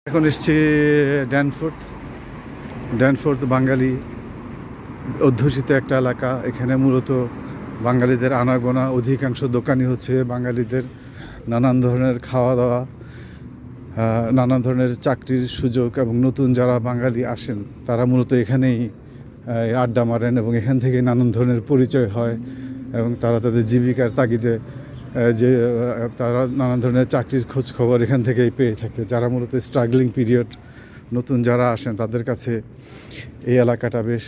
এখন এসছি ড্যানফোর্থ বাঙালি অধ্যুষিত একটা এলাকা। এখানে মূলত বাঙালিদের আনাগোনা, অধিকাংশ দোকানই হচ্ছে বাঙালিদের। নানান ধরনের খাওয়া দাওয়া, নানান ধরনের চাকরির সুযোগ, এবং নতুন যারা বাঙালি আসেন তারা মূলত এখানেই আড্ডা মারেন এবং এখান থেকে নানান ধরনের পরিচয় হয় এবং তারা তাদের জীবিকার তাগিদে যে তারা নানান ধরনের চাকরির খোঁজ খবর এখান থেকেই পেয়ে থাকে। যারা মূলত স্ট্রাগলিং পিরিয়ড, নতুন যারা আসেন তাদের কাছে এই এলাকাটা বেশ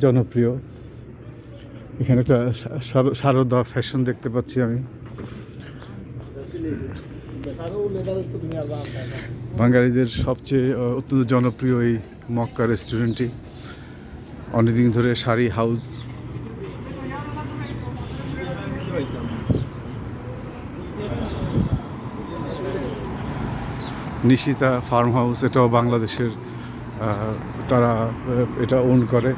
জনপ্রিয়। এখানে একটা সারদা ফ্যাশন দেখতে পাচ্ছি আমি। বাঙালিদের সবচেয়ে অত্যন্ত জনপ্রিয় এই মক্কা রেস্টুরেন্টটি। অনেকদিন ধরে sari house. Nishita farm house, এটাও বাংলাদেশের, তারা এটা ওন করে।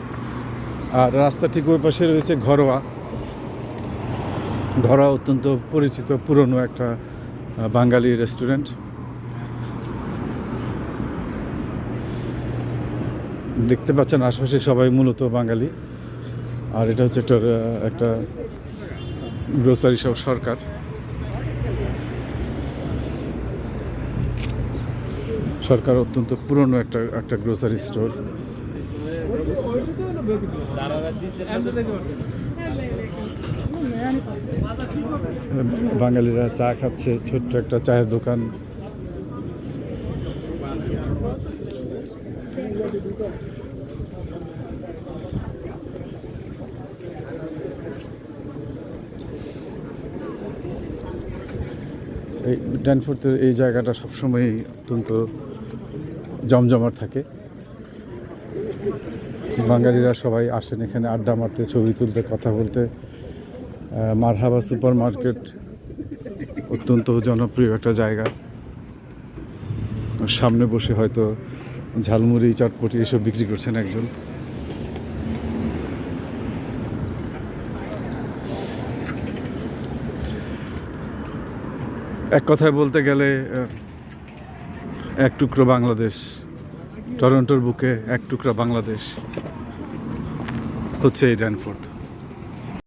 আর রাস্তা ঠিক ওই পাশে রয়েছে ঘরোয়া অত্যন্ত পরিচিত পুরনো একটা বাঙালি রেস্টুরেন্ট। দেখতে পাচ্ছেন আশপাশে সবাই মূলত বাঙালি। আর এটা হচ্ছে একটা গ্রোসারি শপ সরকার। অত্যন্ত পুরনো একটা গ্রোসারি স্টোর। বাঙালিরা চা খাচ্ছে, ছোট্ট একটা চায়ের দোকান। এই ড্যানফোর্থের এই জায়গাটা সবসময় অত্যন্ত জমজমাট থাকে। বাঙালিরা সবাই আসেন এখানে আড্ডা মারতে, ছবি তুলতে, কথা বলতে। মারহাবা সুপার মার্কেট অত্যন্ত জনপ্রিয় একটা জায়গা। সামনে বসে হয়তো ঝালমুড়ি, চটপটি এসব বিক্রি করছেন একজন। এক কথায় বলতে গেলে এক টুকরো বাংলাদেশ, টরন্টোর বুকে এক টুকরা বাংলাদেশ হচ্ছে এই ড্যানফোর্থ।